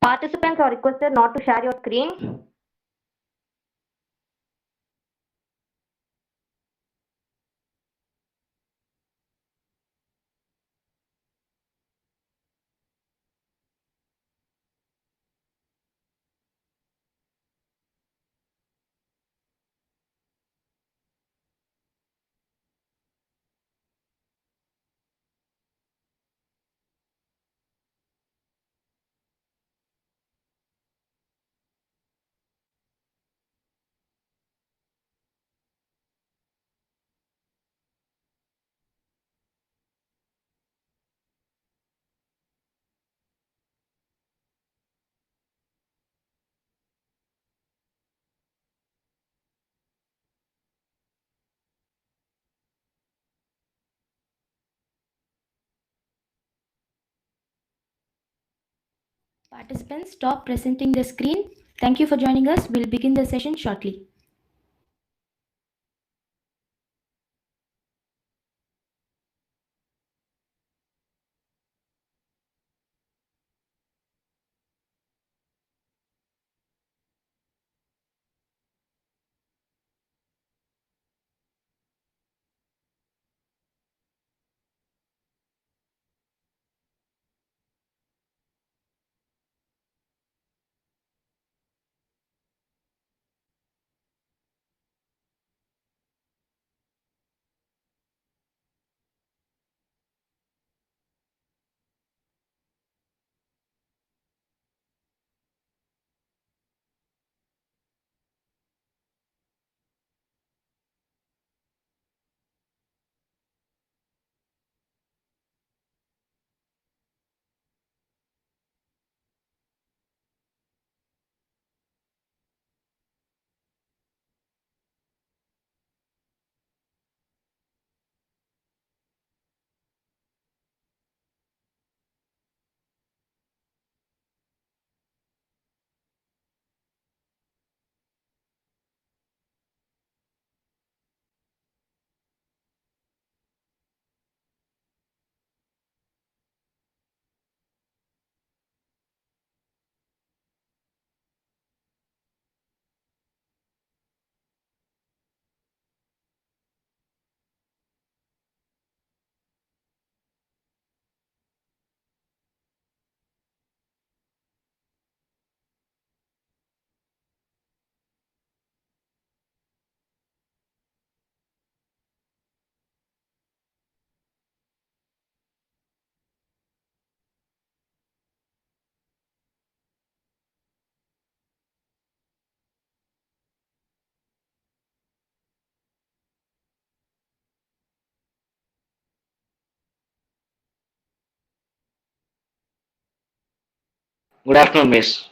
Participants are requested not to share your screen. Participants, stop presenting the screen. Thank you for joining us. We'll begin the session shortly. Good afternoon, Miss.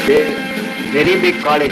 Very, very big college.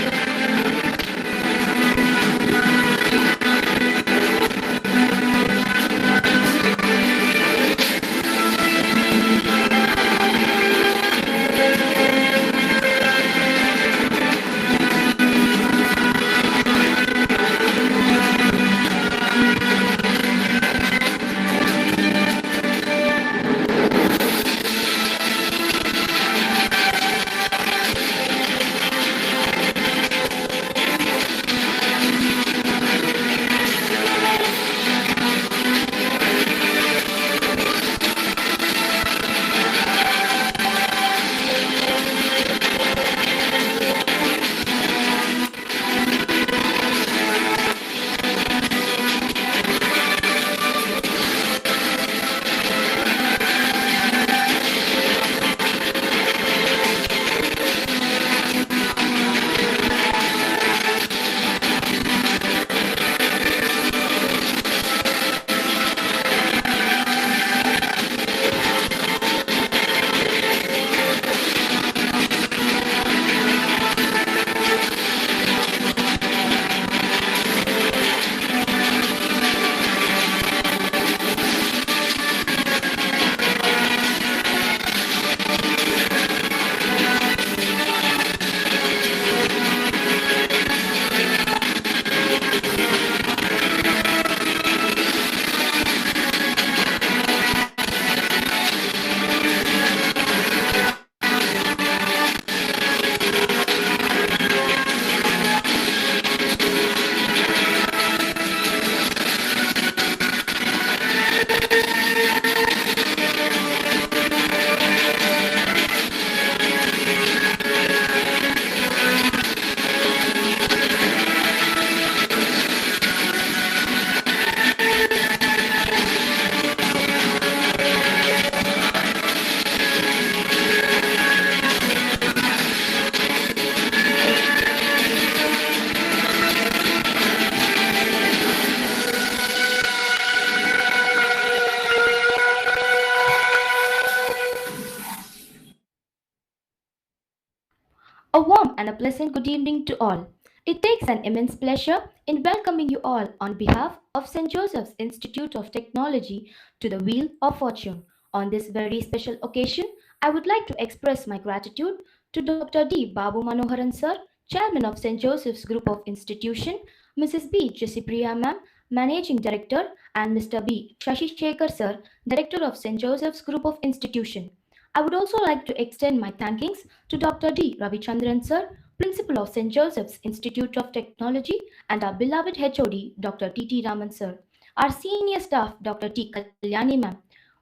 A warm and a pleasant good evening to all. It takes an immense pleasure in welcoming you all on behalf of St. Joseph's Institute of Technology to the Wheel of Fortune. On this very special occasion, I would like to express my gratitude to Dr. D. Babu Manoharan Sir, Chairman of St. Joseph's Group of Institution, Mrs. B. Jessipriya Ma'am, Managing Director, and Mr. B. Shashi Shekhar Sir, Director of St. Joseph's Group of Institution. I would also like to extend my thankings to Dr. D. Ravichandran Sir, Principal of St. Joseph's Institute of Technology, and our beloved HOD, Dr. T. Raman Sir, our senior staff, Dr. T. Kalyani Ma'am.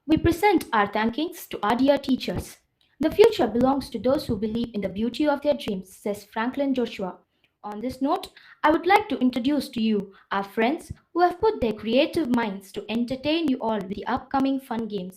We present our thankings to our dear teachers. The future belongs to those who believe in the beauty of their dreams, says Franklin Joshua. On this note, I would like to introduce to you our friends who have put their creative minds to entertain you all with the upcoming fun games.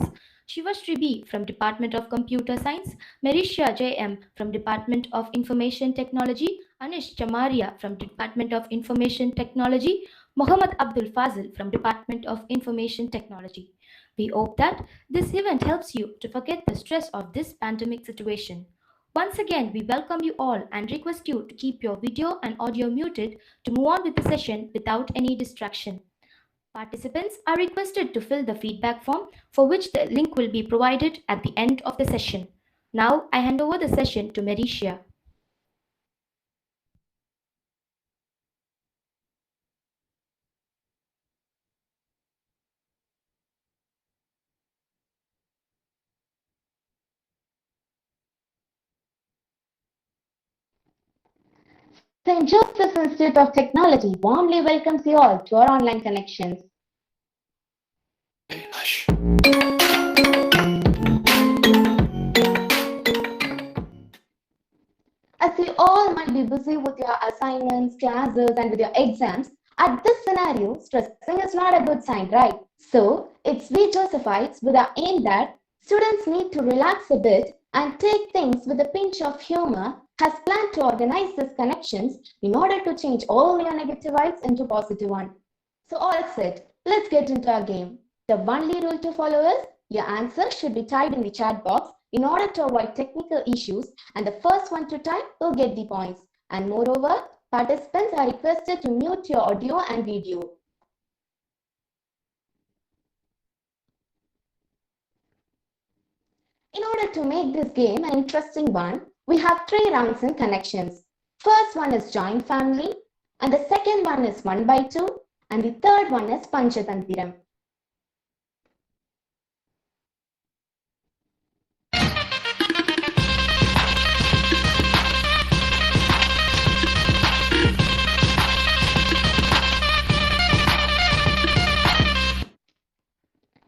Shivashri B. from Department of Computer Science, Marisha J.M. from Department of Information Technology, Anish Chamaria from Department of Information Technology, Mohammad Abdul Fazil from Department of Information Technology. We hope that this event helps you to forget the stress of this pandemic situation. Once again, we welcome you all and request you to keep your video and audio muted to move on with the session without any distraction. Participants are requested to fill the feedback form for which the link will be provided at the end of the session. Now I hand over the session to Marisha. St. Joseph's Institute of Technology warmly welcomes you all to our online connections. As you all might be busy with your assignments, classes, and with your exams, at this scenario, stressing is not a good sign, right? So, it's we Josephites with our aim that students need to relax a bit and take things with a pinch of humor has planned to organize these connections in order to change all your negative vibes into positive one. So all set, let's get into our game. The only rule to follow is your answer should be typed in the chat box in order to avoid technical issues, and the first one to type will get the points. And moreover, participants are requested to mute your audio and video. In order to make this game an interesting one, we have 3 rounds in connections. First one is joint family, and the second one is 1 by 2, and the third one is Panchatantiram.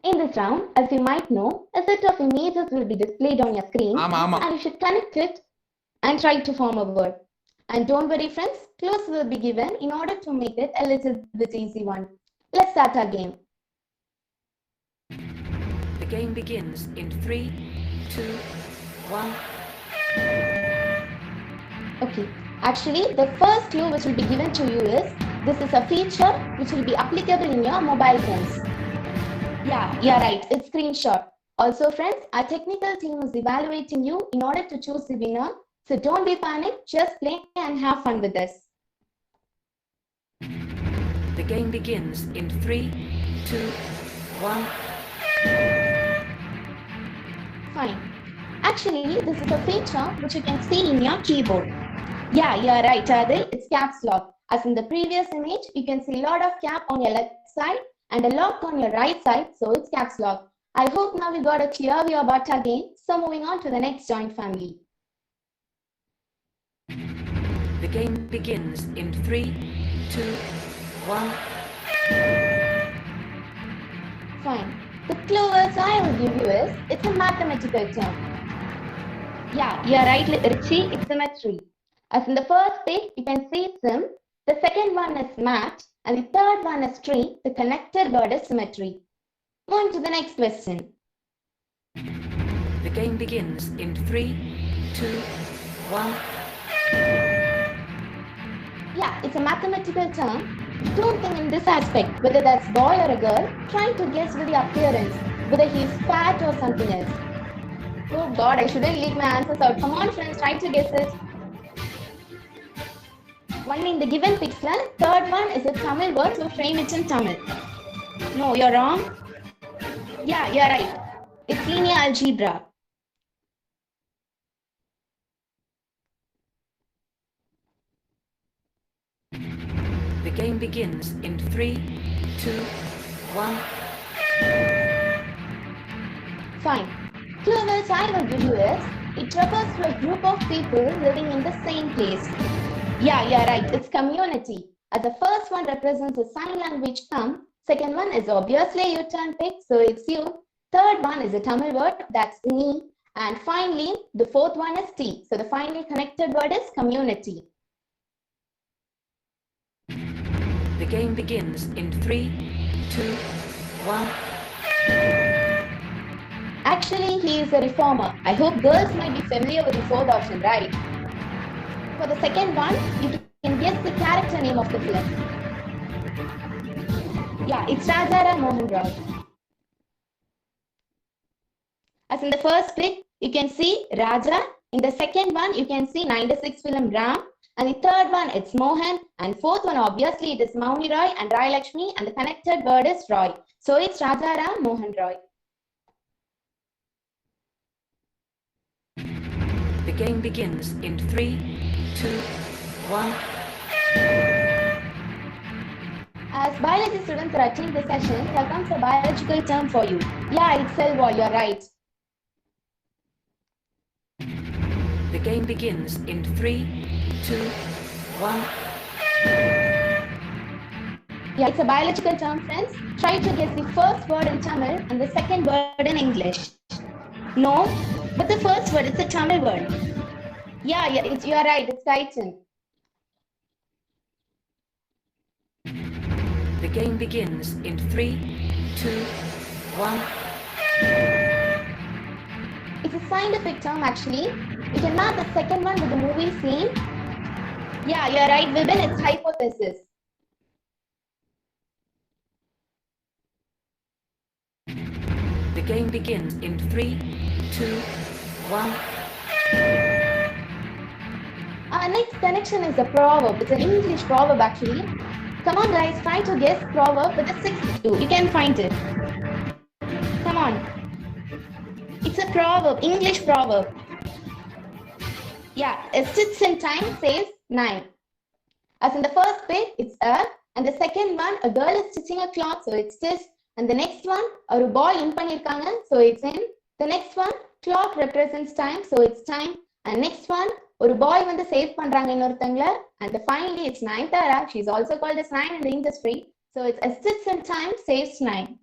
In this round, as you might know, a set of images will be displayed on your screen, and you should connect it and try to form a word. And don't worry friends, clues will be given in order to make it a little bit easy one. Let's start our game. The game begins in 3, 2, 1. Okay, actually the first clue which will be given to you is, this is a feature which will be applicable in your mobile phones. Yeah, you're right, it's screenshot. Also friends, our technical team is evaluating you in order to choose the winner. So don't be panicked, just play and have fun with this. The game begins in 3, 2, 1. Fine. Actually, this is a feature which you can see in your keyboard. Yeah, you're right, Adil, it's caps lock. As in the previous image, you can see a lot of cap on your left side and a lock on your right side, so it's caps lock. I hope now we got a clear view about our game. So moving on to the next joint family. The game begins in 3, 2, 1. Fine. The clue words I will give you is, it's a mathematical term. Yeah, you're right, Richie, it's symmetry. As in the first page, you can see sim, the second one is match, and the third one is tree. The connected word is symmetry. Moving to the next question. The game begins in 3, 2, 1. Yeah, it's a mathematical term. Don't think in this aspect, whether that's boy or a girl, trying to guess with the appearance, whether he's fat or something else. Oh God, I shouldn't leave my answers out. Come on friends, try to guess it. One in the given pixel. Third one is a Tamil word, so frame it in Tamil. No, you're wrong. Yeah, you're right. It's linear algebra. The game begins in 3, 2, 1. Fine. Clue which I will give you is, it refers to a group of people living in the same place. Yeah, you're right. It's community. As the first one represents a sign language come, second one is obviously your turn pick, so it's you. Third one is a Tamil word, that's me. And finally, the fourth one is T. So the finally connected word is community. The game begins in 3, 2, 1. Actually, he is a reformer. I hope girls might be familiar with the fourth option, right? For the second one, you can guess the character name of the film. Yeah, it's Rajaram Mohan Rao. As in the first pick, you can see Raja. In the second one, you can see 96 film Ram. And the third one, it's Mohan. And fourth one, obviously, it is Mauni Roy and Rai Lakshmi. And the connected word is Roy. So it's Rajaram Mohan Roy. The game begins in 3, 2, 1. As biology students are attending the session, here comes a biological term for you. Yeah, it's cell wall, you're right. The game begins in 3, 2, 1. Yeah, it's a biological term, friends. Try to guess the first word in Tamil and the second word in English. No, but the first word is a Tamil word. Yeah, you're right, it's chitin. The game begins in 3, 2, 1. It's a scientific term actually. You can mark the second one with the movie scene. Yeah, you're right, Vibin, it's hypothesis. The game begins in 3, 2, 1. Our next connection is a proverb. It's an English proverb actually. Come on guys, try to guess proverb with the sixth clue. You can find it. Come on. It's a proverb, English proverb. Yeah, a stitch in time says 9. As in the first bit, it's a, and the second one, a girl is stitching a cloth, so it's stitch. And the next one, a boy in pannirukanga, so it's in. The next one, clock represents time, so it's time. And next one, ஒரு boy வந்து save பண்றாங்க இன்னொருத்தங்கள, and finally it's Nayanthara. She's also called as Nine in the industry. So it's a stitch in time saves 9.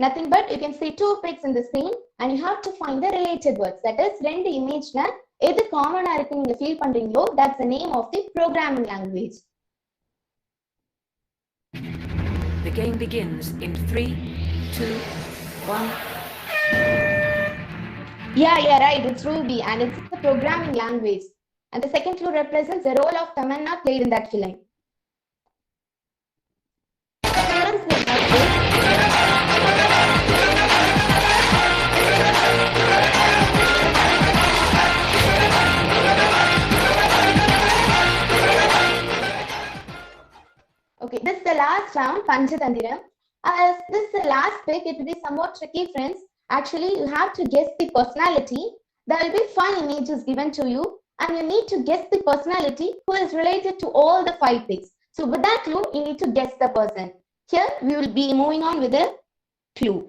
Nothing but you can see two pics in the scene and you have to find the related words. That is, ரெண்டு இமேஜ்ல எது காமனா இருக்கு நீங்க feel பண்றீங்களோ, that's the name of the programming language. The game begins in 3, 2, 1. Yeah, right. It's Ruby and it's the programming language. And the second clue represents the role of Tamanna played in that film. Okay, this is the last round, Panchatandiram. As this is the last pick, it will be somewhat tricky, friends. Actually, you have to guess the personality. There will be 5 images given to you, and you need to guess the personality who is related to all the 5 picks. So with that clue, you need to guess the person. Here, we will be moving on with the clue.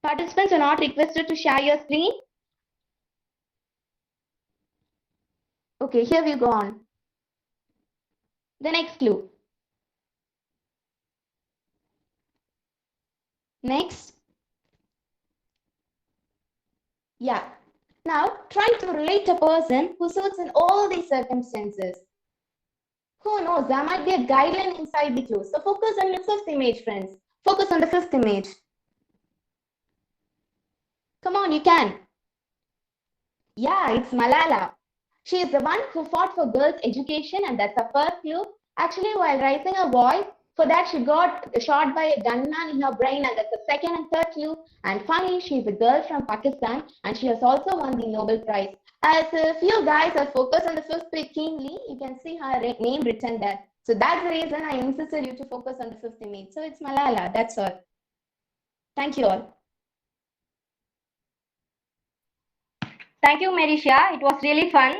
Participants are not requested to share your screen. Okay, here we go on. The next clue. Next. Yeah. Now, try to relate a person who suits in all these circumstances. Who knows, there might be a guideline inside the clue. So focus on your fifth image, friends. Focus on the fifth image. Come on, you can. Yeah, it's Malala. She is the one who fought for girls' education, and that's the first clue. Actually, while raising her voice, for that she got shot by a gunman in her brain, and that's the second and third clue. And finally, she is a girl from Pakistan, and she has also won the Nobel Prize. As if you guys are focused on the fifth pic keenly, you can see her name written there. So that's the reason I insisted you to focus on the fifth image. So it's Malala, that's all. Thank you all. Thank you, Marisha. It was really fun.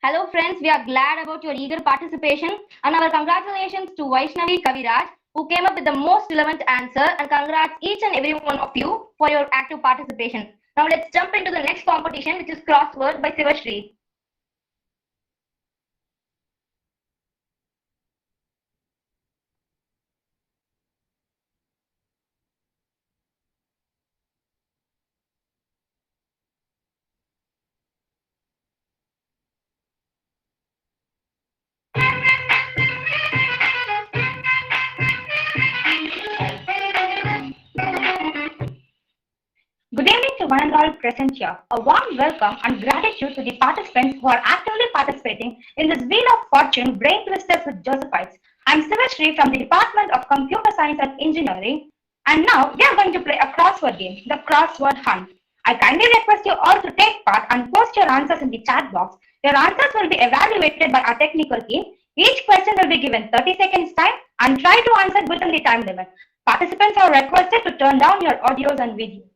Hello, friends. We are glad about your eager participation, and our congratulations to Vaishnavi Kaviraj, who came up with the most relevant answer. And congrats each and every one of you for your active participation. Now let's jump into the next competition, which is crossword by Sivashri. Good evening to one and all present here. A warm welcome and gratitude to the participants who are actively participating in this Wheel of Fortune Brain Twisters with Josephites. I'm Sivashri from the Department of Computer Science and Engineering, and now we are going to play a crossword game, the Crossword Hunt. I kindly request you all to take part and post your answers in the chat box. Your answers will be evaluated by our technical team. Each question will be given 30 seconds time and try to answer within the time limit. Participants are requested to turn down your audios and videos.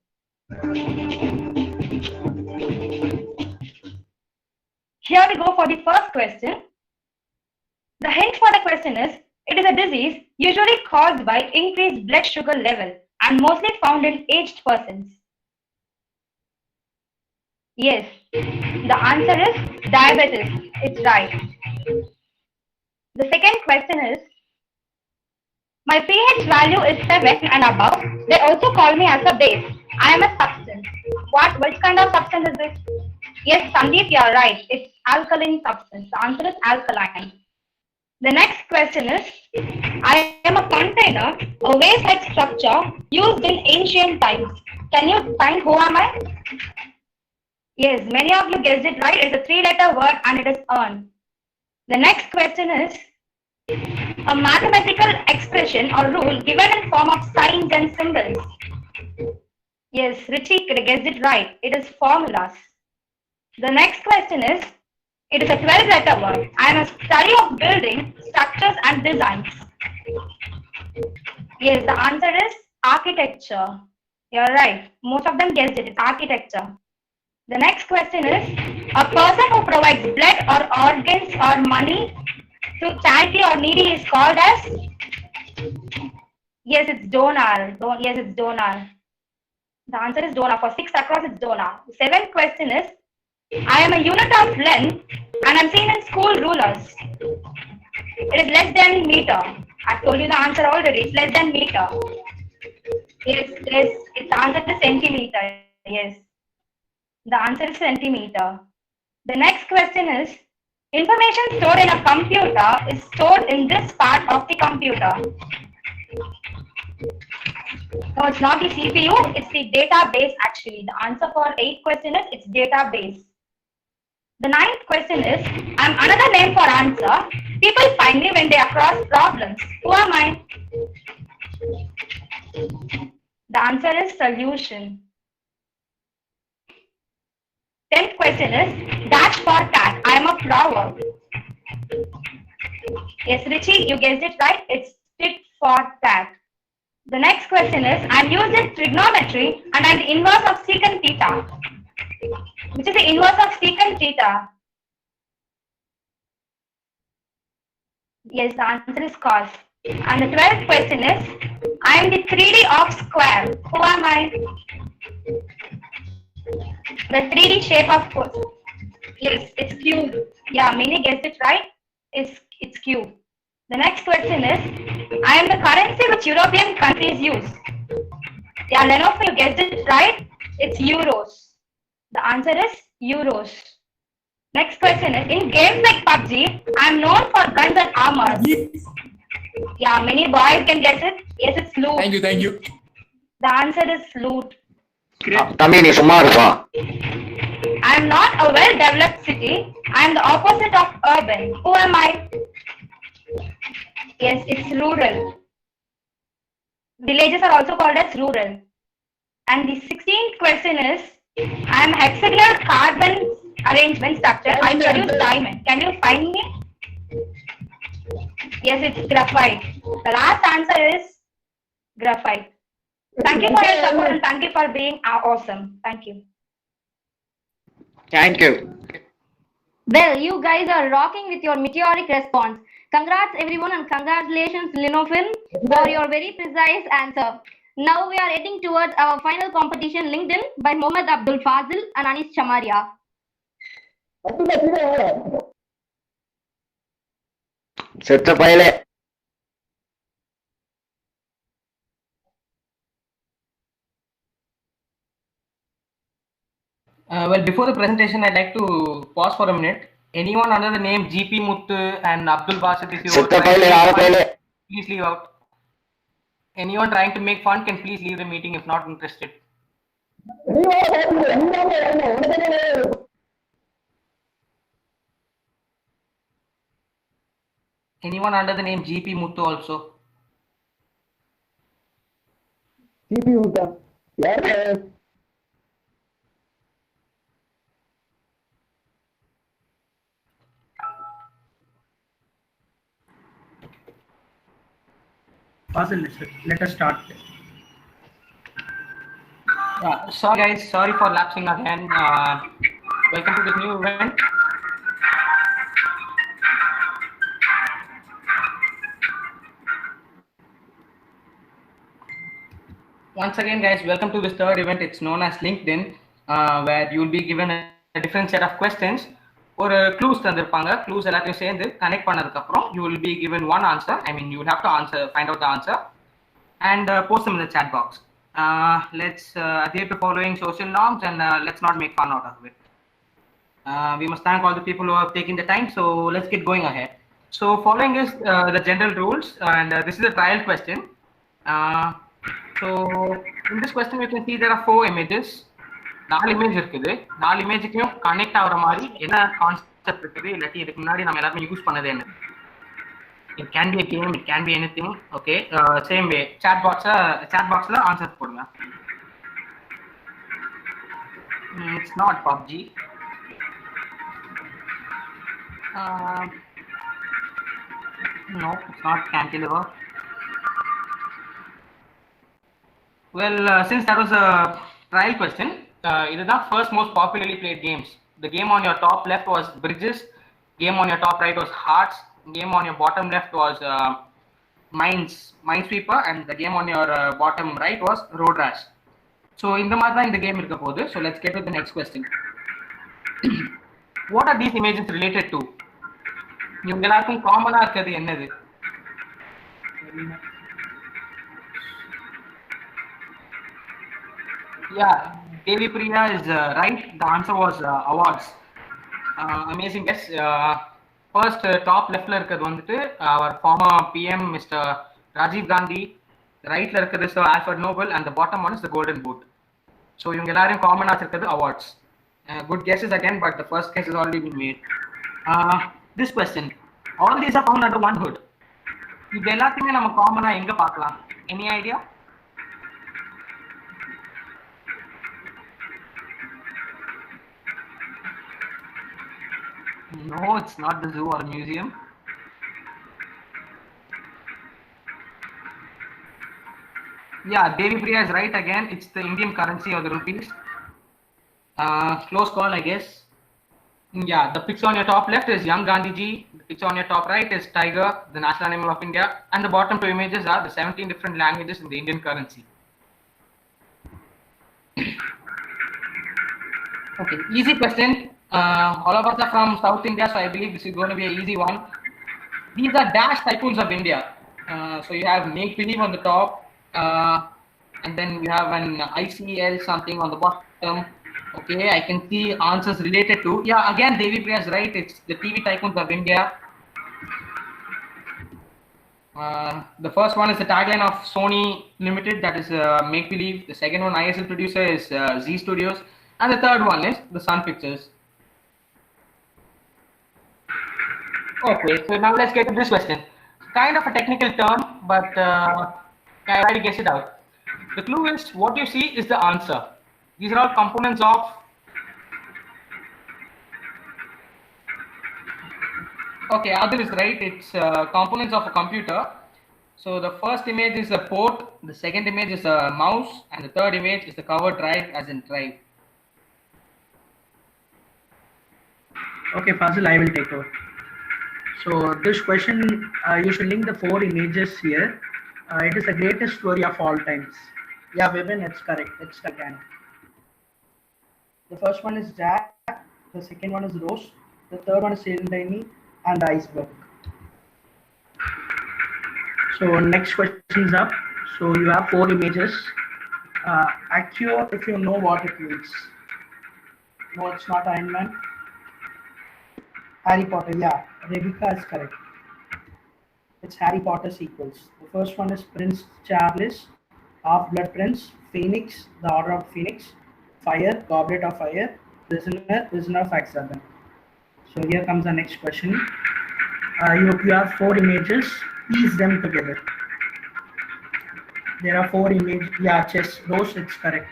Here we go for the first question. The hint for the question is, it is a disease usually caused by increased blood sugar level and mostly found in aged persons. Yes, the answer is diabetes. It's right. The second question is, my pH value is 7 and above. They also call me as a base. I am a substance. Which kind of substance is this? Yes, Sandeep, you are right. It's alkaline substance. The answer is alkaline. The next question is, I am a container, a vase-like structure used in ancient times. Can you find who am I? Yes, many of you guessed it right. It's a 3-letter word and it is urn. The next question is, a mathematical expression or rule given in form of signs and symbols. Yes, Richie guessed it right. It is formulas. The next question is, it is a 12-letter word. I am a study of building, structures and designs. Yes, the answer is architecture. You're right. Most of them guessed it. It's architecture. The next question is, a person who provides blood or organs or money to charity or needy is called as? Yes, it's donor. Yes, it's donor. The answer is donor. For 6 across, it's donor. The 7th question is, I am a unit of length and I'm seen in school rulers. It is less than meter. I told you the answer already. It's less than meter. Yes, it's the answer is centimeter. Yes. The answer is centimeter. The next question is, information stored in a computer is stored in this part of the computer. No, it's not the CPU, it's the database actually. The answer for 8th question is, it's database. The 9th question is, I'm another name for answer. People find me when they are cross problems. Who am I? The answer is solution. 10th question is, dash for cat. I am a flower. Yes, Richie, you guessed it right. It's tit for tat. The next question is, I'm used in trigonometry and I'm the inverse of secant theta. Which is the inverse of secant theta? Yes, the answer is cos. And the 12th question is, I am the 3D of square. Who am I? The 3D shape of foot. Yes, it's cube. Yeah, Mini guessed it right. It's cube. The next question is, I am the currency which European countries use. Yeah, Lenovo, you guessed it right. It's euros. The answer is euros. Next question is, in games like PUBG, I am known for guns and armors. Yeah, many boys can guess it. Yes, it's loot. Thank you. The answer is loot. தம்பி நீ சும்மா இருப்பா. I'm not a well-developed city. I'm the opposite of urban. Who am I? Yes, it's rural. Villages are also called as rural. And the 16th question is, I'm hexagonal carbon arrangement structure. I produce diamond. Can you find me? Yes, it's graphite. The last answer is graphite. Thank you for your support and thank you for being awesome. Thank you. Thank you. Well, you guys are rocking with your meteoric response. Congrats everyone and congratulations Linofilm for your very precise answer. Now we are heading towards our final competition, LinkedIn by Mohammad Abdul Fazil and Anis Chamaria. செத்த பயலே. Well, before the presentation, I'd like to pause for a minute. Anyone under the name GP Muttu and Abdul Basit, if you செத்த are பயலே யார பயலே. please leave out. Anyone trying to make fun can please leave the meeting if not interested. Anyone under the name GP Muttu also? Let us start. Sorry guys, sorry for lapsing again. Welcome to this new event. Once again guys, welcome to this third event. It's known as LinkedIn, where you'll be given a different set of questions or clues தந்திருப்பாங்க. Clues எல்லாத்தையும் சேர்ந்து connect பண்ணதுக்கு அப்புறம் you will be given one answer. I mean, you will have to find out the answer and post them in the chat box. Let's adhere to following social norms and let's not make fun out of it. We must thank all the people who have taken the time. So let's get going ahead. So following is the general rules, and this is a trial question. So in this question you can see there are 4 images. 4 image இருக்குது. 4 இமேஜுக்கும் connect ஆகுற மாதிரி என்ன concept இருக்குது, இல்லாட்டி இதுக்கு முன்னாடி நம்ம எல்லாருமே யூஸ் பண்ணது என்ன? It can be a game, it can be anything. Okay, same way chat boxல ஆன்சர் போடுங்க. It's not PUBG. No, it's not cantilever. Well, since that was a trial question, it is the first most popularly played games. The game on your top left was Bridges, game on your top right was Hearts, game on your bottom left was Minesweeper, and the game on your bottom right was Road Rash. So in the மாதிரி இந்த game இருக்க போகுது. So let's get to the next question. What are these images related to? இவங்க எல்லாருக்கும் காமனா இருக்கிறது என்னது? Yeah, Devi Priya is right. The answer was awards. Amazing guess. First top left la irukadhu vandu our former PM Mr. Rajiv Gandhi, right la irukadhu Sir Alfred Nobel, and the bottom one is the Golden Boot. So ivanga ellarum common ah irukadhu awards. Good guesses again, but the first guess has already been made. This question, all these are found under one hood. இது எல்லாத்தையுமே நம்ம காமனா எங்க பார்க்கலாம்? Any idea? No, it's not the zoo or museum. Yeah, Devi Priya is right again. It's the Indian currency or the rupees. Close call, I guess. Yeah, the picture on your top left is young Gandhiji. The picture on your top right is tiger, the national animal of India. And the bottom 2 images are the 17 different languages in the Indian currency. Okay, easy question. All of us are from South India, so I believe this is going to be an easy one. These are dash tycoons of India. So you have Make Believe on the top, and then you have an ICL something on the bottom. Okay, I can see answers related to. Yeah, again, Devi Priya is right. It's the TV tycoons of India. The first one is the tagline of Sony Limited, that is Make Believe. The second one, ISL producer, is Z Studios. And the third one is the Sun Pictures. Okay, so now let's get to this question. Kind of a technical term, but try to guess it out. The clue is what you see is the answer. These are all components of. Okay, Adil is right. It's components of a computer. So the first image is a port, the second image is a mouse, and the third image is the cover drive, as in drive. Okay, Fazil, I will take over. So this question, you should link the 4 images here. It is the greatest story of all times. Yeah, Vivin, it's correct. It's Titanic. The first one is Jack. The second one is Rose. The third one is Sydney and the iceberg. So next question is up. So you have 4 images. Accio, if you know what it means. No, it's not Iron Man. Harry Potter, yeah. Rebecca is correct. It's Harry Potter sequels. The first one is Prince Charles, Half-Blood Prince, Phoenix, The Order of Phoenix, Fire, Goblet of Fire, Prisoner, Prisoner of Azkaban. So here comes the next question. You have 4 images. Piece them together. There are 4 images. Yeah, chess. Those, it's correct.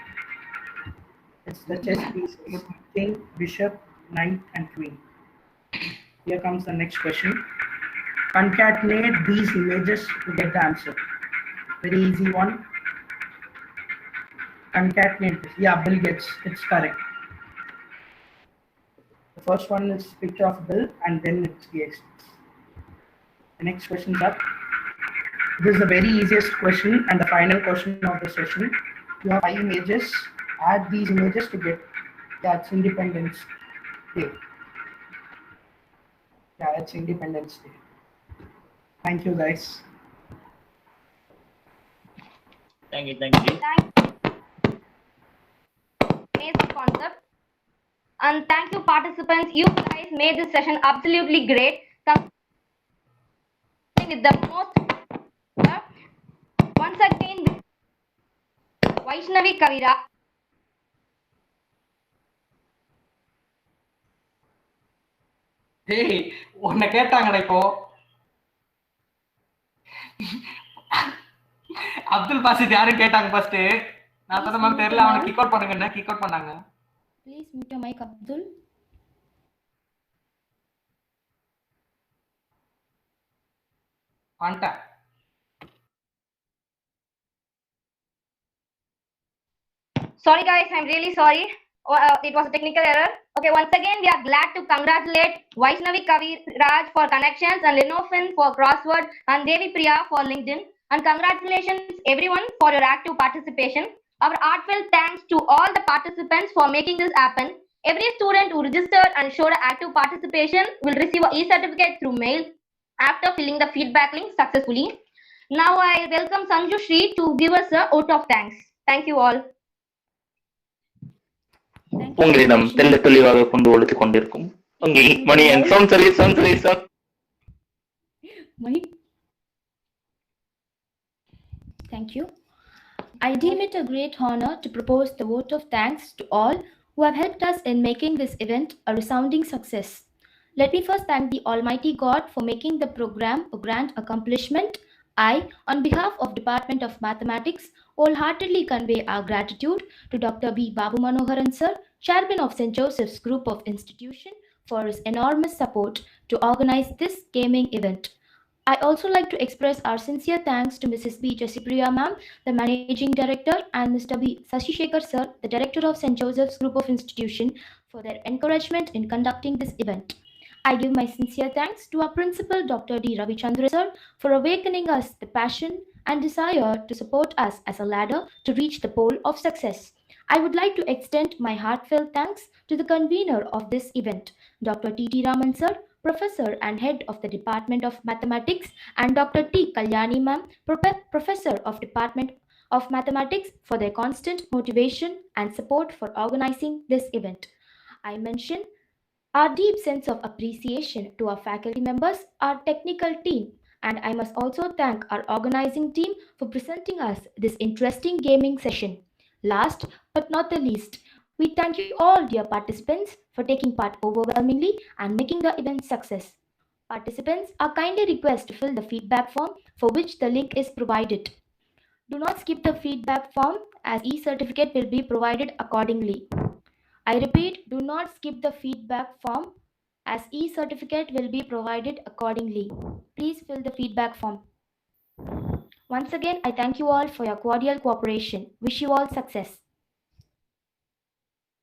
It's the chess pieces. King, bishop, knight, and queen. Here comes the next question. Concatenate these images to get the answer. Very easy one. Concatenate this. Yeah, Bill Gates. It's correct. The first one is picture of Bill, and then it's Gates. The next question is up. This is the very easiest question and the final question of the session. You have 5 images. Add these images to get. Yeah, it's Independence Day. Yeah, it's Independence Day. Thank you, guys. Thank you. Thank you. Amazing concept. And thank you, participants. You guys made this session absolutely great. With the most. Once again, Vaishnavi Kavira. Hey, உன்னை கேட்டாங்கடா இப்போ. அப்துல் பாசித் யாரும் கேட்டாங்க first. நான் சொன்ன மாதிரி தெரியல, அவனை kick out பண்ணுங்க. கிக் அவுட் பண்ணாங்க. Please mute your mic, Abdul. Anta. Sorry guys, I'm really sorry. It was a technical error. Okay, once again, we are glad to congratulate Vaishnavi Kaviraj for connections and Linofin for crossword and Devi Priya for LinkedIn. And congratulations everyone for your active participation. Our heartfelt thanks to all the participants for making this happen. Every student who registered and showed active participation will receive an e-certificate through mail after filling the feedback link successfully. Now I welcome Sanju Shri to give us a vote of thanks. Thank you all. உங்களிடம் தெல்ல தெளிவாக கொண்டு ஒழித்துக் கொண்டிருக்கும் Maniyan sir. Thank you. I deem it a great honor to propose the vote of thanks to all who have helped us in making this event a resounding success. Let me first thank the Almighty God for making the program a grand accomplishment. I, on behalf of Department of Mathematics, wholeheartedly convey our gratitude to Dr. B. Babu Manoharan Sir, Chairman of St. Joseph's Group of Institution, for his enormous support to organize this gaming event. I also like to express our sincere thanks to Mrs. B. Jasipriya Ma'am, the Managing Director, and Mr. B. Sashishekhar Sir, the Director of St. Joseph's Group of Institution, for their encouragement in conducting this event. I give my sincere thanks to our Principal, Dr. D. Ravichandra Sir, for awakening us the passion and desire to support us as a ladder to reach the pole of success. I would like to extend my heartfelt thanks to the convener of this event, Dr. T. T. Raman Sir, Professor and Head of the Department of Mathematics, and Dr. T. Kalyani Ma'am, Professor of Department of Mathematics, for their constant motivation and support for organizing this event. I mention our deep sense of appreciation to our faculty members, our technical team, And I must also thank our organizing team for presenting us this interesting gaming session. Last but not the least, we thank you all, dear participants, for taking part overwhelmingly and making the event success. Participants are kindly requested to fill the feedback form for which the link is provided. Do not skip the feedback form as e-certificate will be provided accordingly. I repeat, do not skip the feedback form as e-certificate will be provided accordingly. Please fill the feedback form. Once again, I thank you all for your cordial cooperation. Wish you all success.